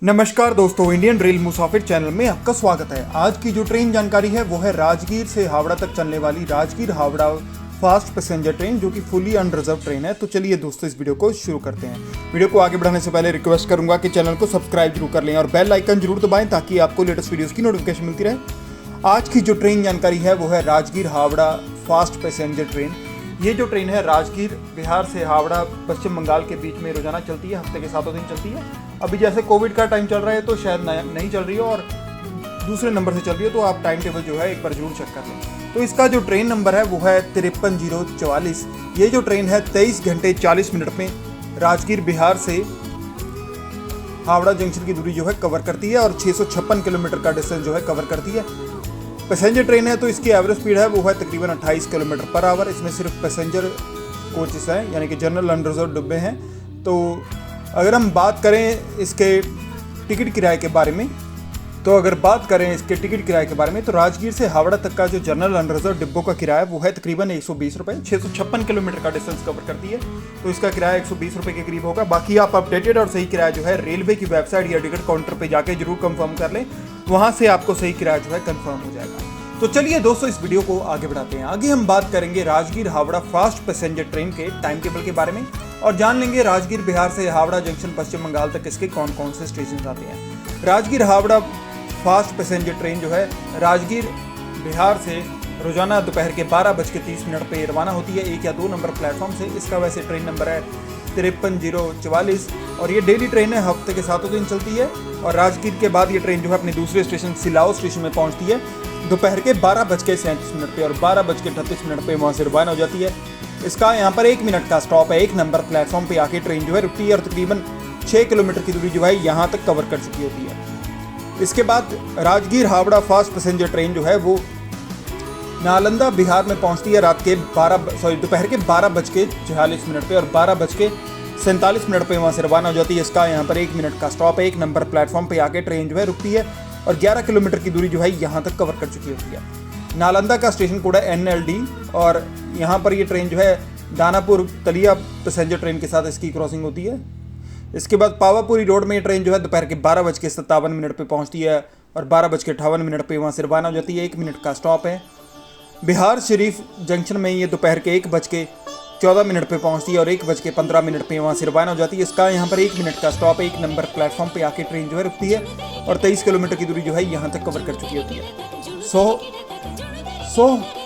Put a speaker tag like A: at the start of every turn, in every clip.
A: नमस्कार दोस्तों, Indian rail मुसाफिर channel में आपका स्वागत है। आज की जो ट्रेन जानकारी है वो है राजगीर से हावड़ा तक चलने वाली Rajgir Howrah fast passenger train, जो कि फुली अनरिजर्व ट्रेन है। तो चलिए दोस्तों, इस वीडियो को शुरू करते हैं। वीडियो को आगे बढ़ाने से पहले रिक्वेस्ट करूंगा कि चैनल को सब्सक्राइब जरूर कर लें और बेल आइकन जरूर दबाएं ताकि आपको लेटेस्ट वीडियोज़ की नोटिफिकेशन मिलती रहे। आज की जो ट्रेन जानकारी है वो है Rajgir Howrah fast passenger train. ये जो ट्रेन है राजगीर बिहार से हावड़ा पश्चिम बंगाल के बीच में रोजाना चलती है, हफ्ते के 7 दिन चलती है। अभी जैसे कोविड का टाइम चल रहा है तो शायद नहीं चल रही है और दूसरे नंबर से चल रही है, तो आप टाइम टेबल जो है एक बार जरूर चेक कर लें। तो इसका जो ट्रेन नंबर है वो है 53,044। ये जो ट्रेन है 23 घंटे 40 मिनट में राजगीर बिहार से हावड़ा जंक्शन की दूरी जो है कवर करती है और 656 किलोमीटर का डिस्टेंस जो है कवर करती है। पैसेंजर ट्रेन है तो इसकी एवरेज स्पीड है वो है तकरीबन 28 किलोमीटर पर आवर। इसमें सिर्फ पैसेंजर कोचेस हैं, यानी कि जनरल अनरिजर्व डिब्बे हैं। तो अगर हम बात करें इसके टिकट किराए के बारे में, तो राजगीर से हावड़ा तक का जो जनरल अनरिजर्व डिब्बों का किराया वो है तकरीबन 120 रुपये। 656 किलोमीटर का डिस्टेंस कवर करती है, तो इसका किराया 120 रुपये के करीब होगा। बाकी आप अपडेटेड और सही किराया जो है रेलवे की वेबसाइट या टिकट काउंटर पर जाके जरूर कंफर्म कर लें, वहाँ से आपको सही किराया जो है कंफर्म हो जाएगा। तो चलिए दोस्तों, इस वीडियो को आगे बढ़ाते हैं। आगे हम बात करेंगे Rajgir Howrah fast passenger train के टाइम टेबल के बारे में और जान लेंगे राजगीर बिहार से हावड़ा जंक्शन पश्चिम बंगाल तक इसके कौन कौन से स्टेशन आते हैं। Rajgir Howrah fast passenger train जो है राजगीर बिहार से रोजाना दोपहर के 12:30 पे रवाना होती है 1 या 2 नंबर प्लेटफॉर्म से। इसका वैसे ट्रेन नंबर है 53,044 और ये डेली ट्रेन है, हफ्ते के 7 दिन चलती है। और राजगीर के बाद ये ट्रेन जो है अपने दूसरे स्टेशन सिलाओ स्टेशन में पहुंचती है दोपहर के 12:37 पे और 12:38 पे वहाँ से रवाना हो जाती है। इसका यहाँ पर 1 मिनट का स्टॉप है। 1 नंबर प्लेटफॉर्म पे आके ट्रेन जो है रुकती है और तकरीबन 6 किलोमीटर की दूरी जो है यहाँ तक कवर कर चुकी होती है। इसके बाद Rajgir Howrah fast passenger train जो है वो नालंदा बिहार में पहुँचती है दोपहर के 12:46 पे और 12:47 पे वहाँ से रवाना हो जाती है। इसका यहाँ पर 1 मिनट का स्टॉप है। 1 नंबर प्लेटफॉर्म पे आके ट्रेन जो है रुकती है और 11 किलोमीटर की दूरी जो है यहाँ तक कवर कर चुकी होती है। नालंदा का स्टेशन कोड है NLD और यहाँ पर ये ट्रेन जो है दानापुर तलिया पैसेंजर ट्रेन के साथ इसकी क्रॉसिंग होती है। इसके बाद पावापुरी रोड में ये ट्रेन जो है दोपहर के 12:57 पे पहुँचती है और 12:58 पे वहाँ से रवाना हो जाती है। 1 मिनट का स्टॉप है। बिहार शरीफ जंक्शन में ये दोपहर के 1:14 पे पहुँचती है और 1:15 पे वहाँ से रवाना हो जाती है। इसका यहाँ पर 1 मिनट का स्टॉप है। 1 नंबर प्लेटफॉर्म पे आके ट्रेन जो है रुकती है और 23 किलोमीटर की दूरी जो है यहाँ तक कवर कर चुकी होती है।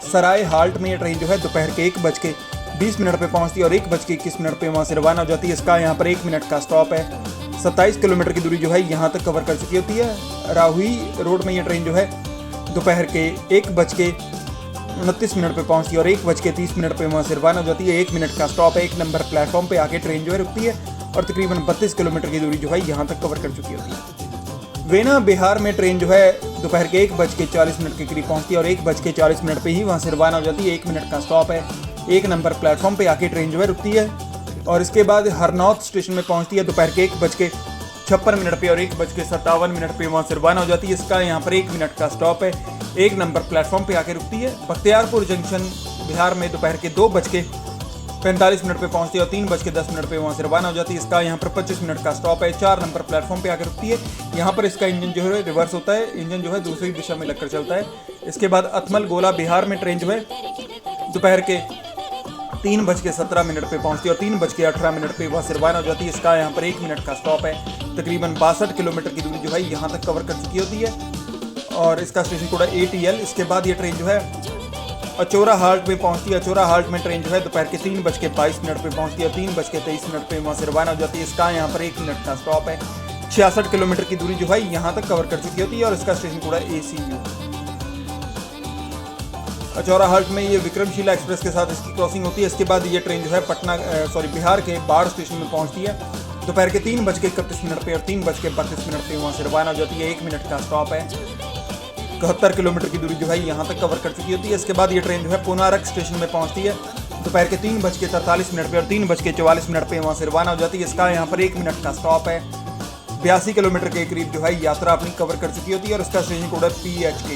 A: सराय हाल्ट में ये ट्रेन जो है दोपहर के 1:20 पे पहुँचती है और 1:21 पे वहाँ से रवाना हो जाती है। इसका यहाँ पर 1 मिनट का स्टॉप है। 27 किलोमीटर की दूरी जो है यहाँ तक कवर कर चुकी होती है। राहुई रोड में ये ट्रेन जो है दोपहर के 1:29 पे पहुँचती है और 1:30 पे वहाँ से रवाना हो जाती है। 1 मिनट का स्टॉप है। 1 नंबर प्लेटफॉर्म पे आके ट्रेन जो है रुकती है और तकरीबन 32 किलोमीटर की दूरी जो है यहाँ तक कवर कर चुकी होती है। वेना बिहार में ट्रेन जो है दोपहर के 1:40 के करीब पहुँचती है और 1:40 पे ही वहाँ से रवाना हो जाती है। 1 मिनट का स्टॉप है। 1 नंबर प्लेटफॉर्म पे आके ट्रेन जो है रुकती है और इसके बाद हरनौत स्टेशन में पहुँचती है दोपहर के 1:56 पे और 1:57 पे वहाँ से रवाना हो जाती है। इसका यहाँ पर 1 मिनट का स्टॉप है। 1 नंबर प्लेटफॉर्म पे आके रुकती है। बख्तियारपुर जंक्शन बिहार में दोपहर के 2:45 पे पहुँचती है और 3:10 पे वहाँ से रवाना हो जाती है। इसका यहाँ पर 25 मिनट का स्टॉप है। 4 नंबर प्लेटफॉर्म पे आकर रुकती है। यहाँ पर इसका इंजन जो है रिवर्स होता है, इंजन जो है दूसरी दिशा में लगकर चलता है। इसके बाद अथमल गोला बिहार में ट्रेन जो है दोपहर के 3:17 पे पहुँचती है और 3:18 पे वहाँ से रवाना हो जाती है। इसका यहाँ पर 1 मिनट का स्टॉप है। तकरीबन 62 किलोमीटर की दूरी जो है यहाँ तक कवर कर चुकी होती है और इसका स्टेशन कोड है ATL। इसके बाद ये ट्रेन जो है अचौरा हाल्ट में पहुँचती है। अचौरा हाल्ट में ट्रेन जो है दोपहर के 3:22 पे पहुँचती है और 3:23 पे वहाँ से रवाना हो जाती है। इसका यहाँ पर 1 मिनट का स्टॉप है। 66 किलोमीटर की दूरी जो है यहाँ तक कवर कर चुकी होती है और इसका स्टेशन कोड है ACU। अचौरा हाल्ट में ये विक्रमशिला एक्सप्रेस के साथ इसकी क्रॉसिंग होती है। इसके बाद ये ट्रेन जो है बिहार के बाढ़ स्टेशन में पहुँचती है दोपहर के 3:31 पे और 3:32 पे वहाँ से रवाना हो जाती है। 1 मिनट का स्टॉप है। 71 किलोमीटर की दूरी जो है यहाँ तक कवर कर चुकी होती है। इसके बाद ये ट्रेन जो है पुनारक स्टेशन में पहुँचती है दोपहर के 3:43 पे और 3:44 पे वहाँ से रवाना हो जाती है। इसका यहाँ पर 1 मिनट का स्टॉप है। 82 किलोमीटर के करीब जो है यात्रा अपनी कवर कर चुकी होती है और इसका स्टेशन कोड है PHK।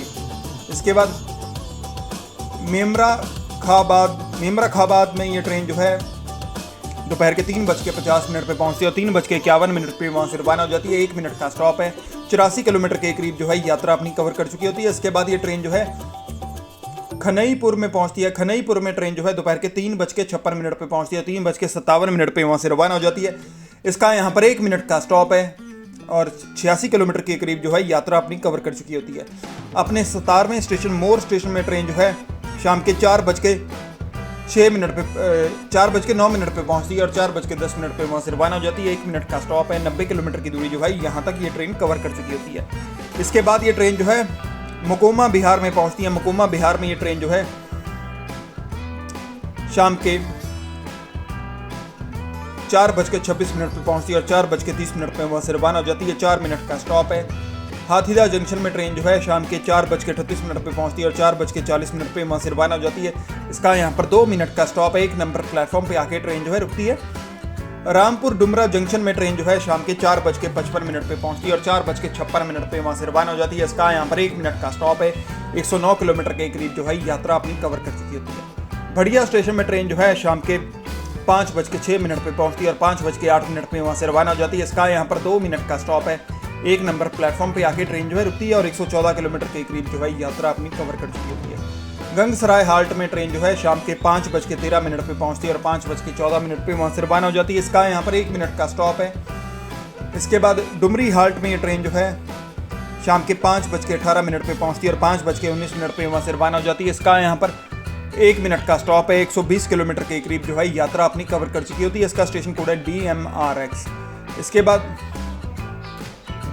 A: इसके बाद मेमरा खाबाद में ये ट्रेन जो है दोपहर के 3:50 पे पहुंचती है और 3:51 पे वहाँ से रवाना हो जाती है। 1 मिनट का स्टॉप है। 84 किलोमीटर के करीब जो है यात्रा अपनी कवर कर चुकी होती है। इसके बाद ये ट्रेन जो है खनईपुर में पहुंचती है। खनईपुर में ट्रेन जो है दोपहर के 3:56 पे पहुंचती है। 3:57 पे वहाँ से रवाना हो जाती है। इसका यहाँ पर 1 मिनट का स्टॉप है और 86 किलोमीटर के करीब जो है यात्रा अपनी कवर कर चुकी होती है। अपने 17वें स्टेशन मोर स्टेशन में ट्रेन जो है शाम के 4:09 पे पहुंचती है और 4:10 पे वहाँ से रवाना हो जाती है। 1 मिनट का स्टॉप है। 90 किलोमीटर की दूरी जो है यहाँ तक ये ट्रेन कवर कर चुकी होती है। इसके बाद ये ट्रेन जो है मोकोमा बिहार में पहुंचती है। मोकोमा बिहार में ये ट्रेन जो है शाम के 4:26 पे पहुंचती है और 4:30 पे वहाँ से रवाना हो जाती है। 4 मिनट का स्टॉप है। हाथीदा जंक्शन में ट्रेन जो है शाम के 4:38 पे पहुंचती है और 4:40 पे वहाँ से रवाना हो जाती है। इसका यहाँ पर 2 मिनट का स्टॉप है। 1 नंबर प्लेटफॉर्म पे आके ट्रेन जो है रुकती है। रामपुर डुमरा जंक्शन में ट्रेन जो है शाम के 4:55 पे पहुंचती है और 4:56 पे वहाँ से रवाना हो जाती है। इसका यहाँ पर 1 मिनट का स्टॉप है। 109 किलोमीटर के करीब जो है यात्रा अपनी कवर कर चुकी होती है। भड़िया स्टेशन में ट्रेन जो है शाम के 5:06 पे पहुंचती है और 5:08 पे वहाँ से रवाना हो जाती है। इसका यहाँ पर 2 मिनट का स्टॉप है। 1 नंबर प्लेटफॉर्म पे आके ट्रेन जो है रुकती है और 114 किलोमीटर के करीब जो है यात्रा अपनी कवर कर चुकी होती है। गंगसराय हाल्ट में ट्रेन जो है शाम के 5:13 पे पहुंचती है और 5:14 पे वहाँ से रवाना हो जाती है। इसका यहाँ पर 1 मिनट का स्टॉप है। इसके बाद डुमरी हाल्ट में ये ट्रेन जो है शाम के 5:18 पे पहुंचती है और 5:19 पे वहाँ से रवाना हो जाती है। इसका यहाँ पर 1 मिनट का स्टॉप है। 120 किलोमीटर के करीब जो है यात्रा अपनी कवर कर चुकी होती है। इसका स्टेशन कोड है DMRX। इसके बाद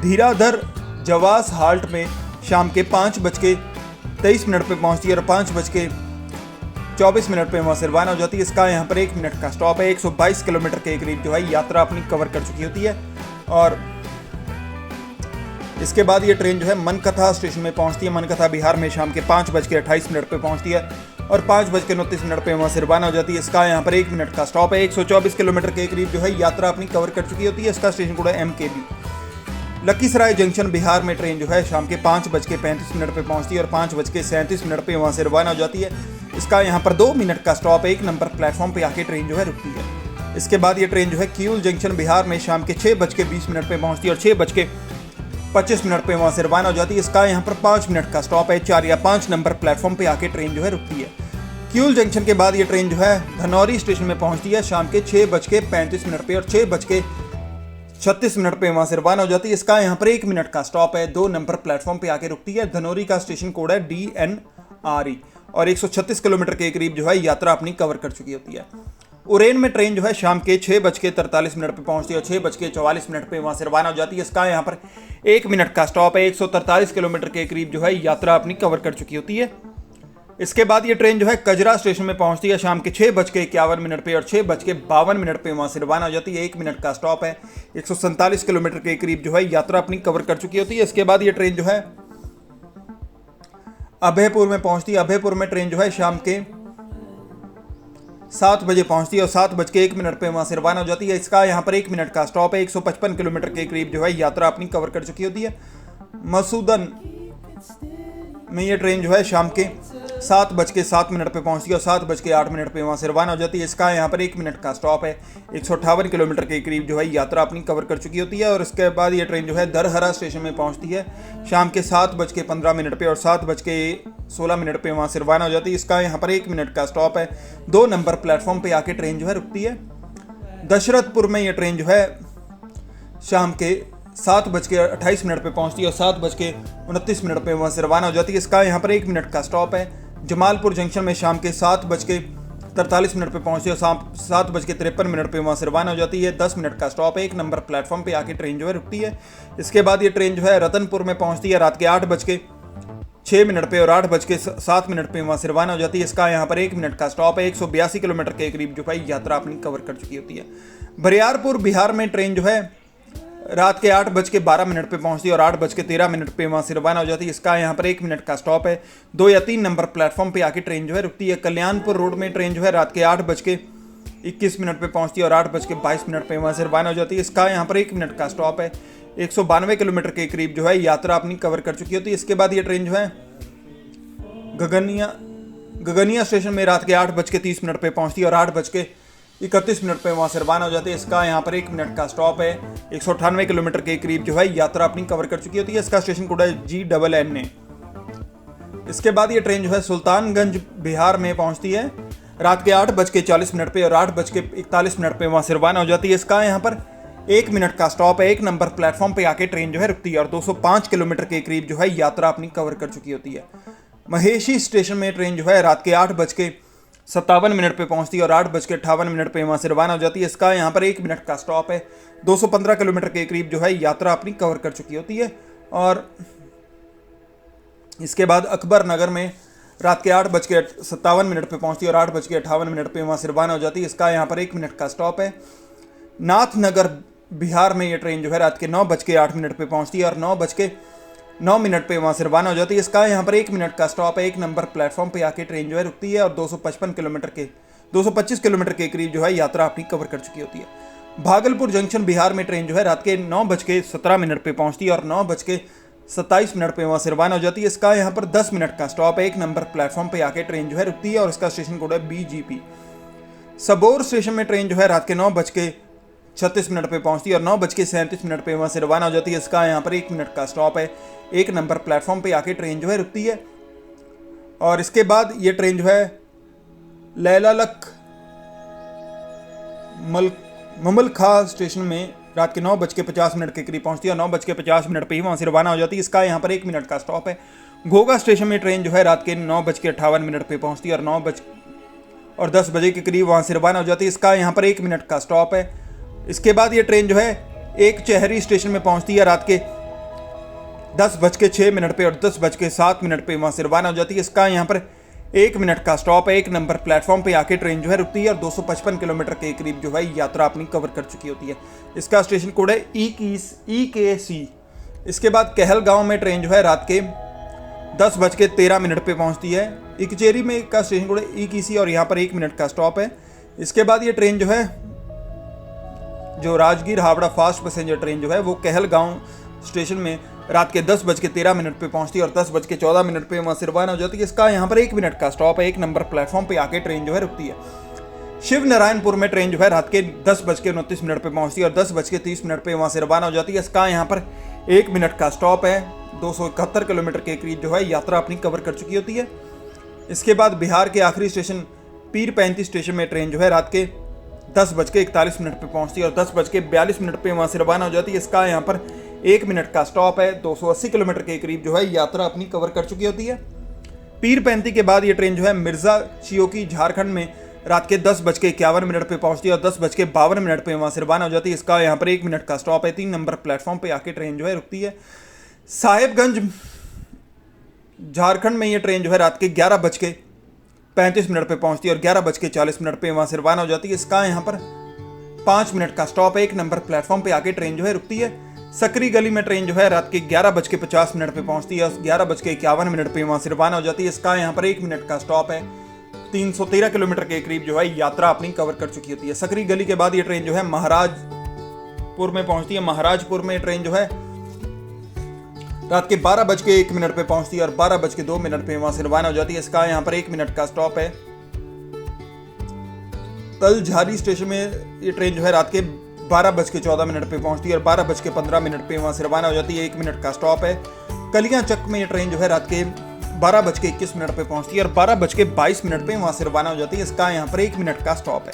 A: धीराधर जवास हाल्ट में शाम के 5:23 पे पहुंचती है और 5:24 पे वहाँ से रवाना हो जाती है। इसका यहाँ पर 1 मिनट का स्टॉप है। 122 किलोमीटर के करीब जो है यात्रा अपनी कवर कर चुकी होती है। और इसके बाद ये ट्रेन जो है मनकथा स्टेशन में पहुंचती है। मनकथा बिहार में शाम के 5:28 पे पहुंचती है और 5:29 पे वहाँ से रवाना हो जाती है। इसका यहाँ पर 1 मिनट का स्टॉप है। 124 किलोमीटर के करीब जो है यात्रा अपनी कवर कर चुकी होती है। इसका स्टेशन कोड है MKB। लखीसराय जंक्शन बिहार में ट्रेन जो है शाम के 5:35 पे पहुंचती है और 5:37 पे वहाँ से रवाना हो जाती है। इसका यहाँ पर 2 मिनट का स्टॉप है। 1 नंबर प्लेटफॉर्म पे आके ट्रेन जो है रुकती है। इसके बाद ये ट्रेन जो है किऊल जंक्शन बिहार में शाम के 6:20 पे पहुंचती है और 6:25 पे वहाँ से रवाना हो जाती है। इसका यहाँ पर 5 मिनट का स्टॉप है। 4 या 5 नंबर प्लेटफॉर्म पे आके ट्रेन जो है रुकती है। किऊल जंक्शन के बाद ये ट्रेन जो है धनौरी स्टेशन में पहुंचती है शाम के 6:35 पे और 6:36 पे वहाँ से रवाना हो जाती है। इसका यहाँ पर 1 मिनट का स्टॉप है। 2 नंबर प्लेटफॉर्म पे आके रुकती है। धनौरी का स्टेशन कोड है DNRE और 136 किलोमीटर के करीब जो है यात्रा अपनी कवर कर चुकी होती है। उरेन में ट्रेन जो है शाम के 6:43 पे पहुंचती है और 6:44 पे वहाँ से रवाना हो जाती है। इसका यहाँ पर 1 मिनट का स्टॉप है। 143 किलोमीटर के करीब जो है यात्रा अपनी कवर कर चुकी होती है। इसके बाद ये ट्रेन जो है कजरा स्टेशन में पहुंचती है शाम के 6:51 पे और 6:52 पे वहाँ से रवाना हो जाती है। 1 मिनट का स्टॉप है। 147 किलोमीटर के करीब जो है यात्रा अपनी कवर कर चुकी होती है। इसके बाद ये ट्रेन जो है अभयपुर में पहुंचती है। अभयपुर में ट्रेन जो है शाम के 7 बजे पहुंचती है और 7:01 पे वहाँ से रवाना हो जाती है। इसका यहाँ पर 1 मिनट का स्टॉप है। 155 किलोमीटर के करीब जो है यात्रा अपनी कवर कर चुकी होती है। मसूदन में ये ट्रेन जो है शाम के 7:07 पे पहुंचती है और 7:08 पे वहाँ से रवाना हो जाती है। इसका यहाँ पर 1 मिनट का स्टॉप है। 158 किलोमीटर के करीब जो है यात्रा अपनी कवर कर चुकी होती है। और इसके बाद ये ट्रेन जो है दरहरा स्टेशन में पहुंचती है शाम के 7:15 पे और 7:16 पे वहाँ से रवाना हो जाती है। इसका यहाँ पर 1 मिनट का स्टॉप है। 2 नंबर प्लेटफॉर्म पे आके ट्रेन जो है रुकती है। दशरथपुर में ये ट्रेन जो है शाम के 7:28 पे पहुंचती है और 7:29 पे वहाँ से रवाना हो जाती है। इसका यहाँ पर 1 मिनट का स्टॉप है। जमालपुर जंक्शन में शाम के 7:43 पे पहुंचती है और 7:53 पे वहाँ से रवाना हो जाती है। 10 मिनट का स्टॉप है। 1 नंबर प्लेटफॉर्म पे आके ट्रेन जो है रुकती है। इसके बाद ये ट्रेन जो है रतनपुर में पहुंचती है रात के 8:06 पे और 8:07 पे वहाँ से रवाना हो जाती है। इसका यहाँ पर 1 मिनट का स्टॉप है। 182 किलोमीटर के करीब जो है यात्रा अपनी कवर कर चुकी होती है। बरियारपुर बिहार में ट्रेन जो है रात के 8:12 पे पहुंचती है और 8:13 पे वहाँ से रवाना हो जाती है। इसका यहाँ पर 1 मिनट का स्टॉप है। 2 या 3 नंबर प्लेटफॉर्म पे आके ट्रेन जो है रुकती है। कल्याणपुर रोड में ट्रेन जो है रात के 8:21 पे पहुंचती है और 8:22 पे वहाँ से रवाना हो जाती है। इसका यहाँ पर 1 मिनट का स्टॉप है। 192 किलोमीटर के करीब जो है यात्रा अपनी कवर कर चुकी होती है। इसके बाद ये ट्रेन जो है गगनिया स्टेशन में रात के 8:30 पे पहुंचती है और 31 मिनट पे वहाँ से रवाना हो जाती है। इसका यहाँ पर 1 मिनट का स्टॉप है। 198 किलोमीटर के करीब जो है यात्रा अपनी कवर कर चुकी होती है। इसका स्टेशन कोड है GNN। इसके बाद ये ट्रेन जो है सुल्तानगंज बिहार में पहुंचती है रात के 8:40 पे और 8:41 पे वहाँ से रवाना हो जाती है। इसका यहाँ पर 1 मिनट का स्टॉप है। 1 नंबर प्लेटफॉर्म पे आके ट्रेन जो है रुकती है और 205 किलोमीटर के करीब जो है यात्रा अपनी कवर कर चुकी होती है। महेशी स्टेशन में ट्रेन जो है रात के 8:57 पे पहुंचती है और 8:58 पे वहाँ से रवाना हो जाती है। इसका यहाँ पर 1 मिनट का स्टॉप है। 215 किलोमीटर के करीब जो है यात्रा अपनी कवर कर चुकी होती है। और इसके बाद अकबर नगर में रात के 8:57 पे पहुंचती है और 8:58 पे वहाँ से रवाना हो जाती है। इसका यहाँ पर 1 मिनट का स्टॉप है। नाथनगर बिहार में ये ट्रेन जो है रात के 9:08 पे पहुंचती है और 9:09 पे वहाँ से रवाना हो जाती है। इसका यहाँ पर 1 मिनट का स्टॉप है। 1 नंबर प्लेटफॉर्म पे आके ट्रेन जो है रुकती है और 225 किलोमीटर के करीब जो है यात्रा अपनी कवर कर चुकी होती है। भागलपुर जंक्शन बिहार में ट्रेन जो है रात के 9:17 पे पहुंचती है और 9:27 पे वहाँ से रवाना हो जाती है। इसका यहाँ पर 10 मिनट का स्टॉप है। 1 नंबर प्लेटफॉर्म पे आके ट्रेन जो है रुकती है और इसका स्टेशन कोड है BGP। सबौर स्टेशन में ट्रेन जो है रात के 9:36 पे पहुंचती है और 9:37 पे वहाँ से रवाना हो जाती है। इसका यहाँ पर 1 मिनट का स्टॉप है। 1 नंबर प्लेटफॉर्म पे आके ट्रेन जो है रुकती है और इसके बाद ये ट्रेन जो है लैलालक ममलखा स्टेशन में रात के 9:50 के करीब पहुंचती है और 9:50 पे ही वहाँ से रवाना हो जाती है। इसका यहाँ पर 1 मिनट का स्टॉप है। घोघा स्टेशन में ट्रेन जो है रात के 9:58 पे पहुंचती है और 10 बजे के करीब वहाँ से रवाना हो जाती है। इसका यहाँ पर 1 मिनट का स्टॉप है। इसके बाद ये ट्रेन जो है एक चहरी स्टेशन में पहुंचती है रात के 10:06 पे और 10:07 पे वहाँ से रवाना हो जाती है। इसका यहाँ पर 1 मिनट का स्टॉप है। 1 नंबर प्लेटफॉर्म पे आके ट्रेन जो है रुकती है और 255 किलोमीटर के करीब जो है यात्रा अपनी कवर कर चुकी होती है। इसका स्टेशन कोड है EKC। इसके बाद कहलगांव में ट्रेन जो है रात के 10:13 पे पहुंचती है। इकचेरी में का स्टेशन कोड है EKC और यहाँ पर 1 मिनट का स्टॉप है। इसके बाद ये ट्रेन जो है जो Rajgir Howrah fast passenger train जो है वो कहलगांव स्टेशन में रात के 10:13 पे पहुंचती है और 10:14 पे वहाँ से रवाना हो जाती है। इसका यहाँ पर 1 मिनट का स्टॉप है। 1 नंबर प्लेटफॉर्म पे आके ट्रेन जो है रुकती है। शिव नारायणपुर में ट्रेन जो है रात के 10:29 पे पहुंचती है और 10:30 पे वहाँ से रवाना हो जाती है। इसका यहाँ पर 1 मिनट का स्टॉप है। 271 किलोमीटर के करीब जो है यात्रा अपनी कवर कर चुकी होती है। इसके बाद बिहार के आखिरी स्टेशन पीर 35 स्टेशन में ट्रेन जो है रात के 10:41 पे पहुंचती है और 10:42 पे वहाँ से रवाना हो जाती है। इसका यहाँ पर 1 मिनट का स्टॉप है। 280 किलोमीटर के करीब जो है यात्रा अपनी कवर कर चुकी होती है। पीर 35 के बाद ये ट्रेन जो है मिर्जा चियोकी झारखंड में रात के 10:51 पे पहुंचती है और 10:52 पे वहाँ से रवाना हो जाती है। इसका यहाँ पर 1 मिनट का स्टॉप है। 3 नंबर प्लेटफॉर्म पे आके ट्रेन जो है रुकती है। साहेबगंज झारखंड में ये ट्रेन जो है रात के 11:35 पे पहुंचती है और 11:40 पे वहाँ से रवाना हो जाती है। इसका यहाँ पर 5 मिनट का स्टॉप है। 1 नंबर प्लेटफॉर्म पे आके ट्रेन जो है रुकती है। सकरी गली में ट्रेन जो है रात के 11:50 पे पहुंचती है और 11:51 पे वहाँ से रवाना हो जाती है। इसका यहाँ पर 1 मिनट का स्टॉप है। 313 किलोमीटर के करीब जो है यात्रा अपनी कवर कर चुकी होती है। सकरी गली के बाद ये ट्रेन जो है महाराजपुर में पहुंचती है। महाराजपुर में ट्रेन जो है रात के 12:01 पे पहुंचती है और 12:02 पे वहां से रवाना हो जाती है। इसका यहाँ पर 1 मिनट का स्टॉप है। तलझारी स्टेशन में ये ट्रेन जो है रात के 12:14 पे पहुंचती है और 12:15 पे वहां से रवाना हो जाती है। 1 मिनट का स्टॉप है। कलियाचक में ये ट्रेन जो है रात के 12:21 पे पहुंचती है और 12:22 पे वहां से रवाना हो जाती है। इसका यहाँ पर 1 मिनट का स्टॉप है।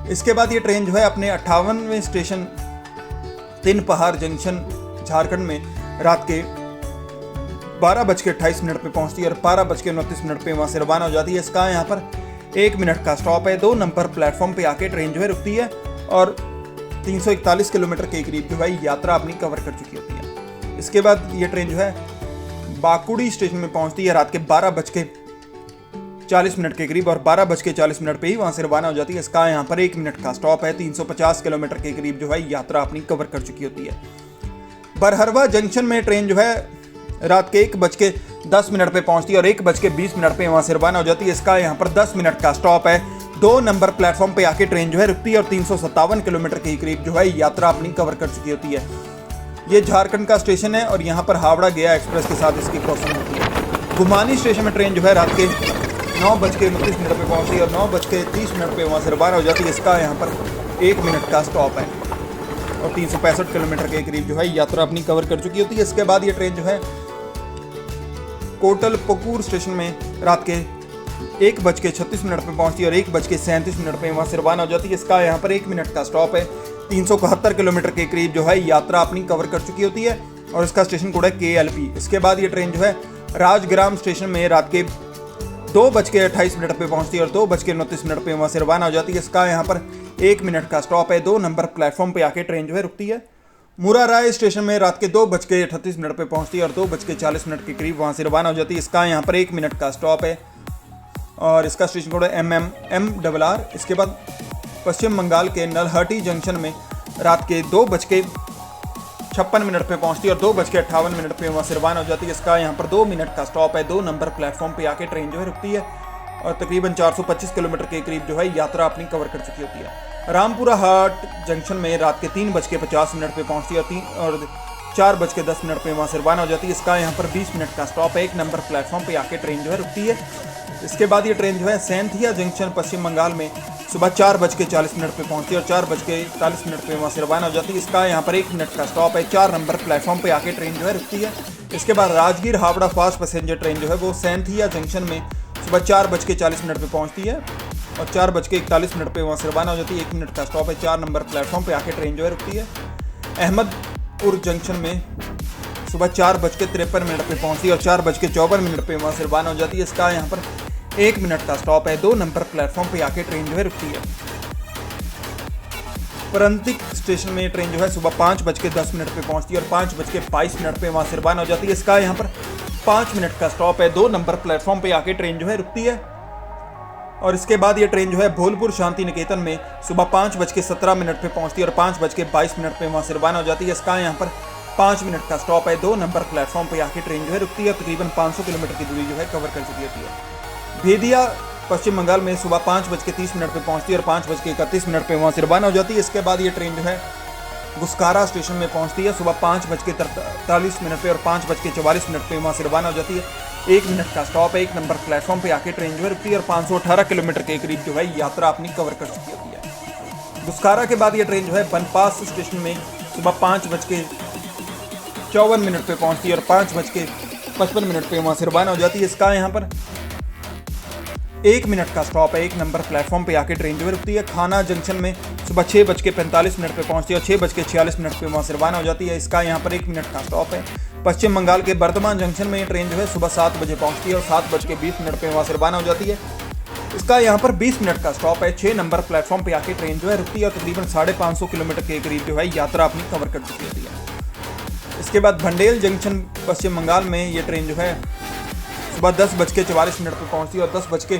A: इसके बाद ये ट्रेन जो है अपने 58वें स्टेशन तीन पहाड़ जंक्शन झारखंड में रात के 12:28 पे पहुंचती है और 12:29 पे वहां से रवाना हो जाती है। इसका यहाँ पर 1 मिनट का स्टॉप है। 2 नंबर प्लेटफॉर्म पे आके ट्रेन जो है रुकती है और 341 किलोमीटर के करीब जो है यात्रा अपनी कवर कर चुकी होती है। इसके बाद ये ट्रेन जो है बाकुड़ी स्टेशन में पहुंचती है रात के 12:40 के करीब और 12:40 पे ही वहां से रवाना हो जाती है। इसका यहाँ पर 1 मिनट का स्टॉप है। 350 किलोमीटर के करीब जो है यात्रा अपनी कवर कर चुकी होती है। बरहरवा जंक्शन में ट्रेन जो है रात के 1:10 पे पहुंचती है और 1:20 पे वहां से रवाना हो जाती है। इसका यहाँ पर 10 मिनट का स्टॉप है। 2 नंबर प्लेटफॉर्म पे आके ट्रेन जो है रुकती है और 357 किलोमीटर के करीब जो है यात्रा अपनी कवर कर चुकी होती है। ये झारखंड का स्टेशन है और यहाँ पर हावड़ा गया एक्सप्रेस के साथ इसकी क्रॉसिंग होती है। गुमानी स्टेशन में ट्रेन जो है रात के 9:29 पे पहुँचती है और 9:30 पे वहाँ से रवाना हो जाती है। इसका यहाँ पर 1 मिनट का स्टॉप है और 365 किलोमीटर के करीब जो है यात्रा अपनी कवर कर चुकी होती है। इसके बाद ये ट्रेन जो है कोटलपकूर स्टेशन में रात के 1:36 पे पहुंचती है और 1:37 पे वहाँ से रवाना हो जाती है। इसका यहाँ पर 1 मिनट का स्टॉप है। 371 किलोमीटर के करीब जो है यात्रा अपनी कवर कर चुकी होती है और इसका स्टेशन कोड है KLP। इसके बाद ये ट्रेन जो है राजग्राम स्टेशन में रात के 2:28 पे पहुंचती है और 2:29 पे वहाँ से रवाना हो जाती है। इसका यहाँ पर 1 मिनट का स्टॉप है। 2 नंबर प्लेटफॉर्म पे आके ट्रेन जो है रुकती है। मुराराय स्टेशन में रात के 2:38 पे पहुंचती है और 2:40 के करीब वहाँ से रवाना हो जाती है। इसका यहाँ पर 1 मिनट का स्टॉप है और इसका स्टेशन कोड है MMR। इसके बाद पश्चिम बंगाल के नलहटी जंक्शन में रात के 2:56 पे पहुंचती है और 2:58 पे वहाँ से रवाना हो जाती है। इसका यहाँ पर 2 मिनट का स्टॉप है। 2 नंबर प्लेटफॉर्म पे आके ट्रेन जो है रुकती है और तकरीबन 425 किलोमीटर के करीब जो है यात्रा अपनी कवर कर चुकी होती है। रामपुरा हाट जंक्शन में रात के 3:50 पे पहुंचती है और 4:10 पे वहाँ से रवाना हो जाती है। इसका यहाँ पर 20 मिनट का स्टॉप है। 1 नंबर प्लेटफॉर्म पे आके ट्रेन जो है रुकती है। इसके बाद ये ट्रेन जो है सैंथिया जंक्शन पश्चिम बंगाल में सुबह 4:40 पे पहुंचती है और 4:41 पे वहाँ से रवाना हो जाती है। इसका यहाँ पर 1 मिनट का स्टॉप है। 4 नंबर प्लेटफॉर्म पे आके ट्रेन जो है रुकती है। इसके बाद Rajgir Howrah fast passenger train जो है वो सैंथिया जंक्शन में सुबह 4:40 पे पहुंचती है और 4:41 पे वहाँ से रवाना हो जाती है। 1 मिनट का स्टॉप है। 4 नंबर प्लेटफॉर्म पे आके ट्रेन जो है रुकती है। अहमदपुर जंक्शन में सुबह 4:53 पे पहुंचती है और 4:54 पे वहाँ से रवाना हो जाती है। इसका यहाँ पर 1 मिनट का स्टॉप है। 2 नंबर प्लेटफॉर्म पे आके ट्रेन जो है रुकती है। परंतिक स्टेशन में ट्रेन जो है सुबह 5:10 पे पहुंचती है और 5:22 पे वहाँ से रवाना हो जाती है। इसका यहाँ पर 5 मिनट का स्टॉप है। 2 नंबर प्लेटफॉर्म पे आके ट्रेन जो है रुकती है और इसके बाद ये ट्रेन जो है भोलपुर शांति निकेतन में सुबह 5:17 पे पहुंचती है और 5:22 पे वहाँ से रवाना हो जाती है। इसका यहाँ पर 5 मिनट का स्टॉप है। 2 नंबर प्लेटफॉर्म पे आके ट्रेन जो है रुकती है। तकरीबन 500 किलोमीटर की दूरी जो है कवर कर चुकी होती है। भेदिया पश्चिम बंगाल में सुबह 5:30 पे पहुंचती है और 5:31 पे वहाँ से रवाना हो जाती है। इसके बाद ये ट्रेन जो है गुस्कारा स्टेशन में पहुंचती है सुबह 5:43 पे और 5:44 पे वहाँ से रवाना हो जाती है। 1 मिनट का स्टॉप है। 1 नंबर प्लेटफॉर्म पे आके ट्रेन जो है रुकती है और 518 किलोमीटर के करीब जो है यात्रा अपनी कवर कर चुकी होती है। गुस्कारा के बाद ये ट्रेन जो है बनपास स्टेशन में सुबह 5:54 पे पहुंचती है और 5:55 पे वहाँ से रवाना हो जाती है। इसका यहाँ पर 1 मिनट का स्टॉप है। 1 नंबर प्लेटफॉर्म पे आके ट्रेन जो है रुकती है। खाना जंक्शन में सुबह 6:45 पे पहुंचती है और 6:46 पे वहाँ से रवाना हो जाती है। इसका यहाँ पर 1 मिनट का स्टॉप है। पश्चिम बंगाल के बर्धमान जंक्शन में ये ट्रेन जो है सुबह 7 बजे पहुंचती है और 7:20 पे वहाँ से रवाना हो जाती है। इसका यहाँ पर 20 मिनट का स्टॉप है। 6 नंबर प्लेटफॉर्म पे आके ट्रेन जो है रुकती है और तकरीबन 550 किलोमीटर के करीब जो है यात्रा अपनी कवर कर चुकी होती है। इसके बाद भंडेल जंक्शन पश्चिम बंगाल में ये ट्रेन जो है सुबह 10:44 पे पहुंचती है और 10:50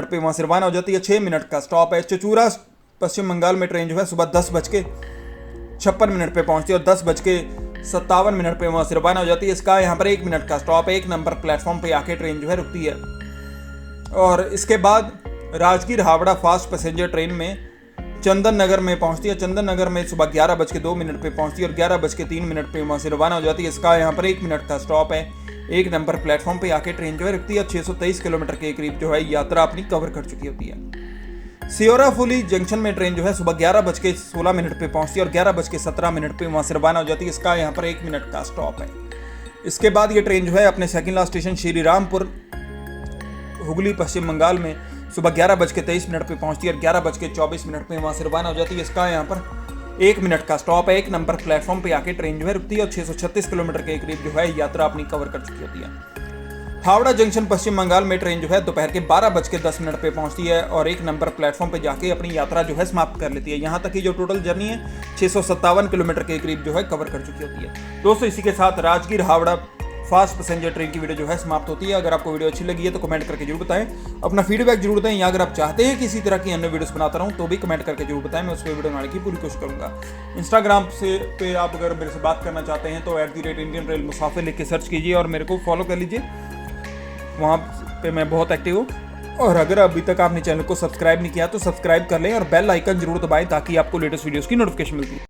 A: पे वहाँ से रवाना हो जाती है। 6 मिनट का स्टॉप है। चचूरा पश्चिम बंगाल में ट्रेन जो है सुबह 10:56 पे पहुंचती है और 10:57 पे वहाँ से रवाना हो जाती है। इसका यहाँ पर 1 मिनट का स्टॉप है। 1 नंबर प्लेटफॉर्म पे आके ट्रेन जो है रुकती है और इसके बाद Rajgir Howrah fast passenger train में चंदन नगर में पहुंचती है। चंदन नगर में सुबह 11:02 पे पहुंचती है और 11:03 पे वहाँ से रवाना हो जाती है। इसका यहाँ पर 1 मिनट का स्टॉप है। 1 नंबर प्लेटफॉर्म पे आके ट्रेन जो है रुकती है। 623 किलोमीटर के करीब जो है यात्रा अपनी कवर कर चुकी होती है। सियोराफुली जंक्शन में ट्रेन जो है सुबह 11:16 पे पहुंचती है और 11:17 पे वहाँ से रवाना हो जाती है। इसका यहाँ पर 1 मिनट का स्टॉप है। इसके बाद ये ट्रेन जो है अपने second last station Shrirampur Hooghly Paschim Bangal में सुबह 11:23 पे पहुंचती है और 11:24 पे वहाँ से रवाना हो जाती है। इसका यहाँ पर 1 मिनट का स्टॉप है। 1 नंबर प्लेटफॉर्म पे आके ट्रेन जो है रुकती है और 636 किलोमीटर के करीब जो है यात्रा अपनी कवर कर चुकी होती है। हावड़ा जंक्शन पश्चिम बंगाल में ट्रेन जो है दोपहर के 12:10 पे पहुंचती है और 1 नंबर प्लेटफॉर्म पे जाके अपनी यात्रा जो है समाप्त कर लेती है। यहाँ तक की जो टोटल जर्नी है 657 किलोमीटर के करीब जो है कवर कर चुकी होती है। दोस्तों इसी के साथ Rajgir Howrah fast passenger train की वीडियो जो है समाप्त होती है। अगर आपको वीडियो अच्छी लगी है तो कमेंट करके जरूर बताएं, अपना फीडबैक जरूर दें, या अगर आप चाहते हैं कि इसी तरह की अन्य वीडियोस बनाता रहूं तो भी कमेंट करके जरूर बताएं, मैं उस पर वीडियो बनाने की पूरी कोशिश करूंगा। इंस्टाग्राम पे आप अगर मेरे से बात करना चाहते हैं तो @Indian Rail मुसाफिर लिख के सर्च कीजिए और मेरे को फॉलो कर लीजिए, वहाँ पे मैं बहुत एक्टिव हूँ। और अगर अभी तक आपने चैनल को सब्सक्राइब नहीं किया तो सब्सक्राइब कर लें और बेल आइकन जरूर दबाएं ताकि आपको लेटेस्ट वीडियोस की नोटिफिकेशन मिलती है।